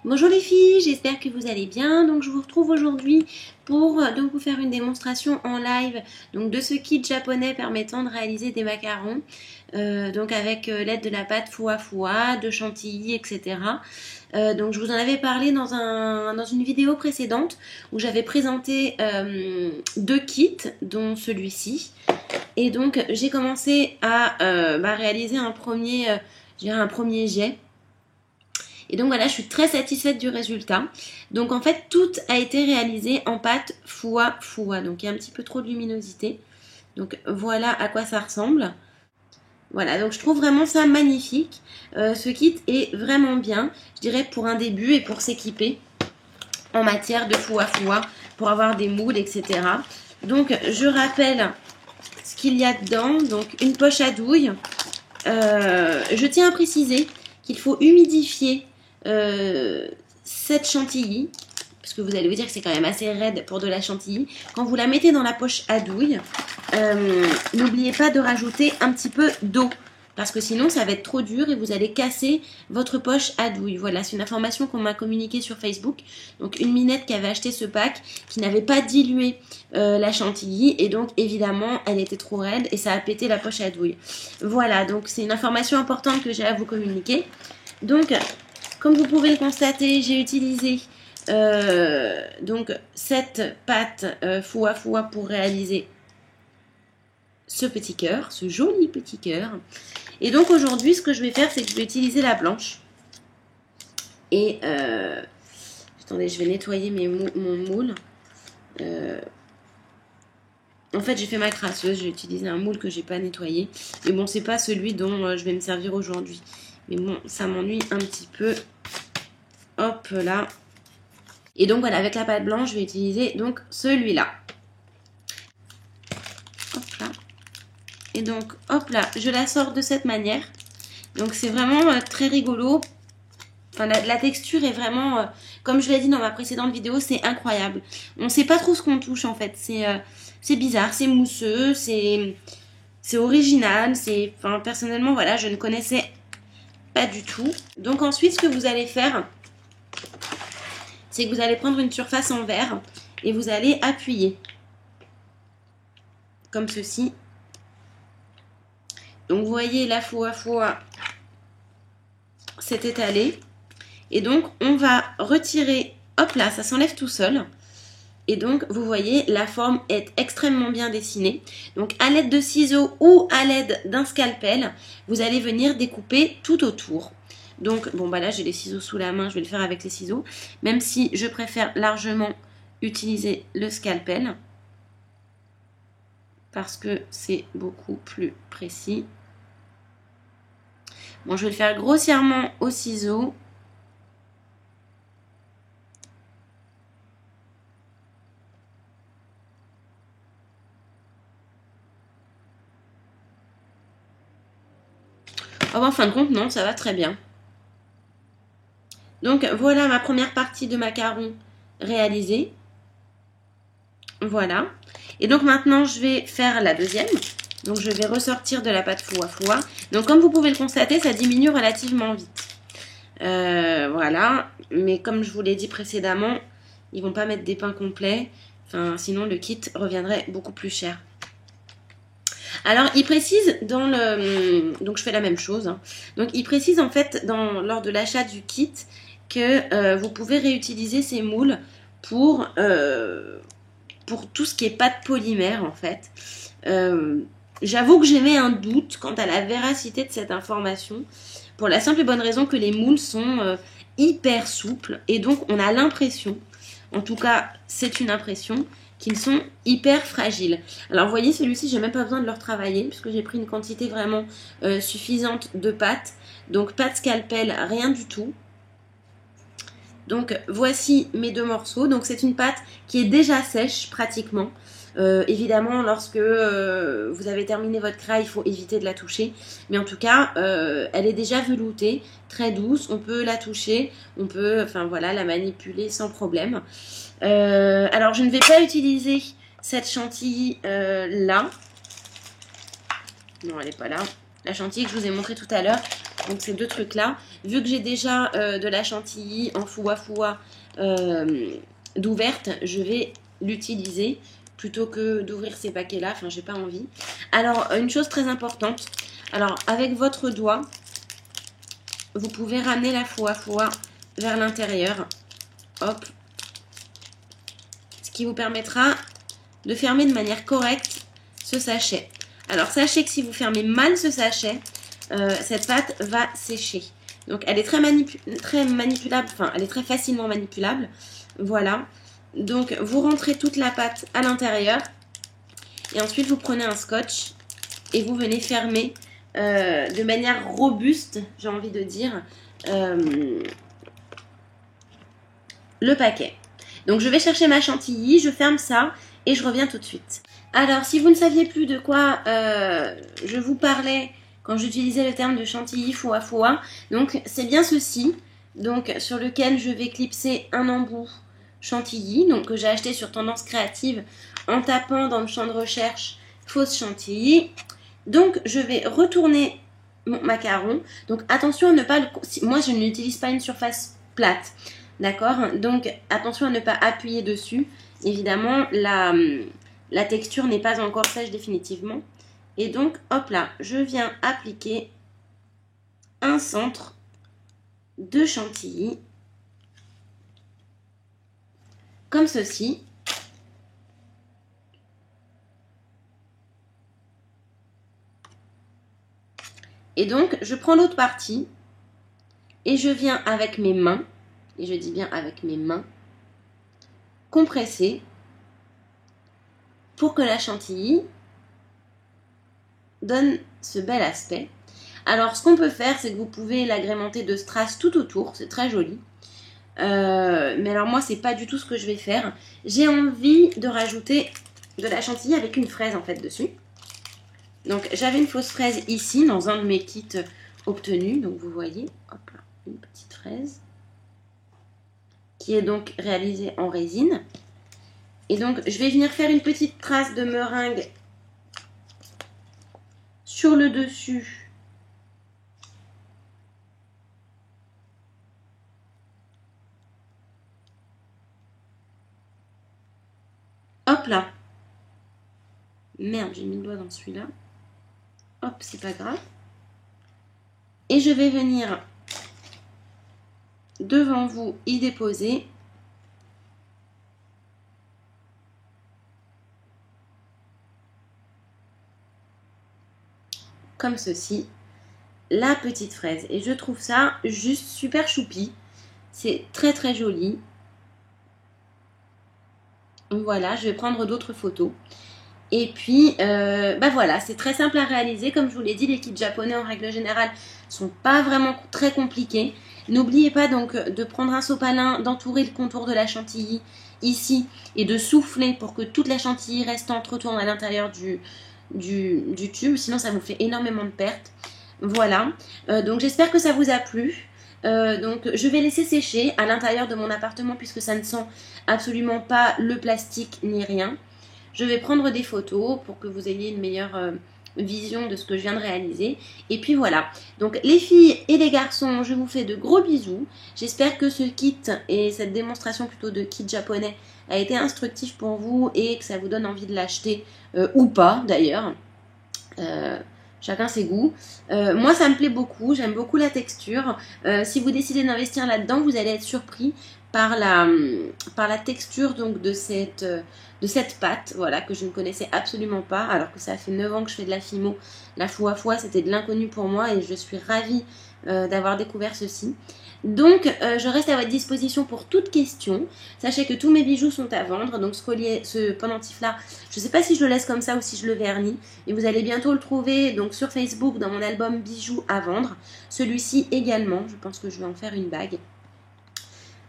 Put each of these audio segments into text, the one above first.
Bonjour les filles, j'espère que vous allez bien. Donc je vous retrouve aujourd'hui pour vous faire une démonstration en live de ce kit japonais permettant de réaliser des macarons donc avec l'aide de la pâte foua foua, de chantilly, etc. Donc je vous en avais parlé dans une vidéo précédente où j'avais présenté deux kits dont celui-ci. Et donc j'ai commencé à réaliser un premier jet. Et donc voilà, je suis très satisfaite du résultat. Donc en fait, tout a été réalisé en pâte foua foua. Donc il y a un petit peu trop de luminosité. Donc voilà à quoi ça ressemble. Voilà, donc je trouve vraiment ça magnifique. Ce kit est vraiment bien, je dirais, pour un début et pour s'équiper en matière de foua foua, pour avoir des moules, etc. Donc je rappelle ce qu'il y a dedans. Donc une poche à douille. Je tiens à préciser qu'il faut humidifier cette chantilly, parce que vous allez vous dire que c'est quand même assez raide pour de la chantilly. Quand vous la mettez dans la poche à douille, n'oubliez pas de rajouter un petit peu d'eau, parce que sinon ça va être trop dur et vous allez casser votre poche à douille. Voilà, c'est une information qu'on m'a communiquée sur Facebook. Donc une minette qui avait acheté ce pack, qui n'avait pas dilué la chantilly, et donc évidemment elle était trop raide et ça a pété la poche à douille. Voilà, donc c'est une information importante que j'ai à vous communiquer. Donc comme vous pouvez le constater, j'ai utilisé donc cette pâte foua foua pour réaliser ce petit cœur, ce joli petit cœur. Et donc aujourd'hui, ce que je vais faire, c'est que je vais utiliser la blanche. Et attendez, je vais nettoyer mon moule. En fait, j'ai fait ma crasseuse, j'ai utilisé un moule que j'ai pas nettoyé. Mais bon, c'est pas celui dont je vais me servir aujourd'hui. Mais bon, ça m'ennuie un petit peu. Hop là. Et donc voilà, avec la pâte blanche, je vais utiliser donc celui-là. Hop là. Et donc, hop là, je la sors de cette manière. Donc c'est vraiment très rigolo. Enfin, la texture est vraiment, comme je l'ai dit dans ma précédente vidéo, c'est incroyable. On ne sait pas trop ce qu'on touche en fait. C'est bizarre, c'est mousseux, c'est original. Enfin, personnellement, voilà, je ne connaissais pas du tout. Donc ensuite, ce que vous allez faire, c'est que vous allez prendre une surface en verre et vous allez appuyer. Comme ceci. Donc vous voyez, la foua foua s'est étalée. Et donc on va retirer, hop là, ça s'enlève tout seul. Et donc vous voyez, la forme est extrêmement bien dessinée. Donc à l'aide de ciseaux ou à l'aide d'un scalpel, vous allez venir découper tout autour. Donc bon bah là j'ai les ciseaux sous la main, je vais le faire avec les ciseaux. Même si je préfère largement utiliser le scalpel. Parce que c'est beaucoup plus précis. Bon, je vais le faire grossièrement au ciseau. Oh, en fin de compte, non, ça va très bien. Donc, voilà ma première partie de macaron réalisée. Voilà. Et donc, maintenant, je vais faire la deuxième. Donc, je vais ressortir de la pâte foua foua. Donc, comme vous pouvez le constater, ça diminue relativement vite. Voilà. Mais comme je vous l'ai dit précédemment, ils ne vont pas mettre des pains complets. Enfin, sinon, le kit reviendrait beaucoup plus cher. Alors, il précise dans le... Donc, je fais la même chose. Hein. Donc, il précise en fait lors de l'achat du kit que vous pouvez réutiliser ces moules pour tout ce qui est pâte polymère en fait. J'avoue que j'avais un doute quant à la véracité de cette information pour la simple et bonne raison que les moules sont hyper souples et donc on a l'impression, en tout cas c'est une impression, qu'ils sont hyper fragiles. Alors vous voyez, celui-ci j'ai même pas besoin de le retravailler puisque j'ai pris une quantité vraiment suffisante de pâte. Donc pas de scalpel, rien du tout. Donc voici mes deux morceaux. Donc c'est une pâte qui est déjà sèche pratiquement. Évidemment, lorsque vous avez terminé votre craie, il faut éviter de la toucher. Mais en tout cas, elle est déjà veloutée, très douce. On peut la toucher, on peut, enfin voilà, la manipuler sans problème. Alors, je ne vais pas utiliser cette chantilly là. Non, elle n'est pas là. La chantilly que je vous ai montrée tout à l'heure, Donc ces deux trucs-là. Vu que j'ai déjà de la chantilly en foua-foua d'ouverte, je vais l'utiliser plutôt que d'ouvrir ces paquets-là. Enfin, j'ai pas envie. Alors, une chose très importante. Alors, avec votre doigt, vous pouvez ramener la foua-foua vers l'intérieur. Hop. Ce qui vous permettra de fermer de manière correcte ce sachet. Alors, sachez que si vous fermez mal ce sachet, cette pâte va sécher. Donc, elle est très manipulable. Enfin, elle est très facilement manipulable. Voilà. Donc, vous rentrez toute la pâte à l'intérieur. Et ensuite, vous prenez un scotch et vous venez fermer de manière robuste, j'ai envie de dire, le paquet. Donc, je vais chercher ma chantilly, je ferme ça et je reviens tout de suite. Alors, si vous ne saviez plus de quoi je vous parlais quand j'utilisais le terme de chantilly foua-foua, donc c'est bien ceci, donc sur lequel je vais clipser un embout chantilly, donc que j'ai acheté sur Tendance Créative en tapant dans le champ de recherche fausse chantilly. Donc je vais retourner mon macaron. Donc attention à ne pas moi je n'utilise pas une surface plate, d'accord? Donc attention à ne pas appuyer dessus. Évidemment la texture n'est pas encore sèche définitivement. Et donc hop là, je viens appliquer un centre de chantilly comme ceci. Et donc, je prends l'autre partie et je viens avec mes mains, et je dis bien avec mes mains, compresser pour que la chantilly donne ce bel aspect. Alors, ce qu'on peut faire, c'est que vous pouvez l'agrémenter de strass tout autour, c'est très joli. Mais alors moi, c'est pas du tout ce que je vais faire. J'ai envie de rajouter de la chantilly avec une fraise en fait dessus. Donc j'avais une fausse fraise ici dans un de mes kits obtenus. Donc vous voyez, hop là, une petite fraise qui est donc réalisée en résine. Et donc je vais venir faire une petite trace de meringue sur le dessus. Hop là. Merde, j'ai mis le doigt dans celui-là. Hop, c'est pas grave. Et je vais venir devant vous y déposer comme ceci la petite fraise. Et je trouve ça juste super choupi. C'est très très joli. Voilà, je vais prendre d'autres photos. Et puis, bah voilà, c'est très simple à réaliser. Comme je vous l'ai dit, les kits japonais en règle générale sont pas vraiment très compliqués. N'oubliez pas donc de prendre un sopalin, d'entourer le contour de la chantilly ici et de souffler pour que toute la chantilly restante retourne à l'intérieur du tube. Sinon, ça vous fait énormément de pertes. Voilà, donc j'espère que ça vous a plu. Donc je vais laisser sécher à l'intérieur de mon appartement puisque ça ne sent absolument pas le plastique ni rien. Je vais prendre des photos pour que vous ayez une meilleure vision de ce que je viens de réaliser. Et puis voilà. Donc les filles et les garçons, je vous fais de gros bisous. J'espère que ce kit et cette démonstration plutôt de kit japonais a été instructif pour vous et que ça vous donne envie de l'acheter ou pas d'ailleurs. Chacun ses goûts. Moi, ça me plaît beaucoup. J'aime beaucoup la texture. Si vous décidez d'investir là-dedans, vous allez être surpris par la texture donc de cette pâte, voilà, que je ne connaissais absolument pas, alors que ça fait 9 ans que je fais de la fimo. La foua-foua, c'était de l'inconnu pour moi et je suis ravie d'avoir découvert ceci. Donc, je reste à votre disposition pour toute question. Sachez que tous mes bijoux sont à vendre. Donc, ce pendentif-là, je ne sais pas si je le laisse comme ça ou si je le vernis. Mais vous allez bientôt le trouver donc sur Facebook dans mon album bijoux à vendre. Celui-ci également. Je pense que je vais en faire une bague.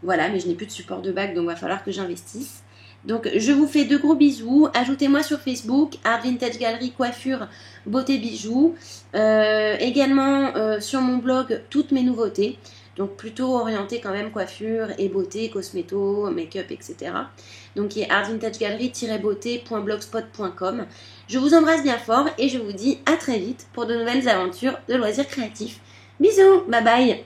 Voilà, mais je n'ai plus de support de bague, donc il va falloir que j'investisse. Donc, je vous fais de gros bisous. Ajoutez-moi sur Facebook, Art Vintage Gallery Coiffure Beauté Bijoux. Également sur mon blog, toutes mes nouveautés. Donc plutôt orienté quand même coiffure et beauté, cosméto, make-up, etc. Donc qui est artvintagegallery-beauté.blogspot.com. Je vous embrasse bien fort et je vous dis à très vite pour de nouvelles aventures de loisirs créatifs. Bisous, bye bye.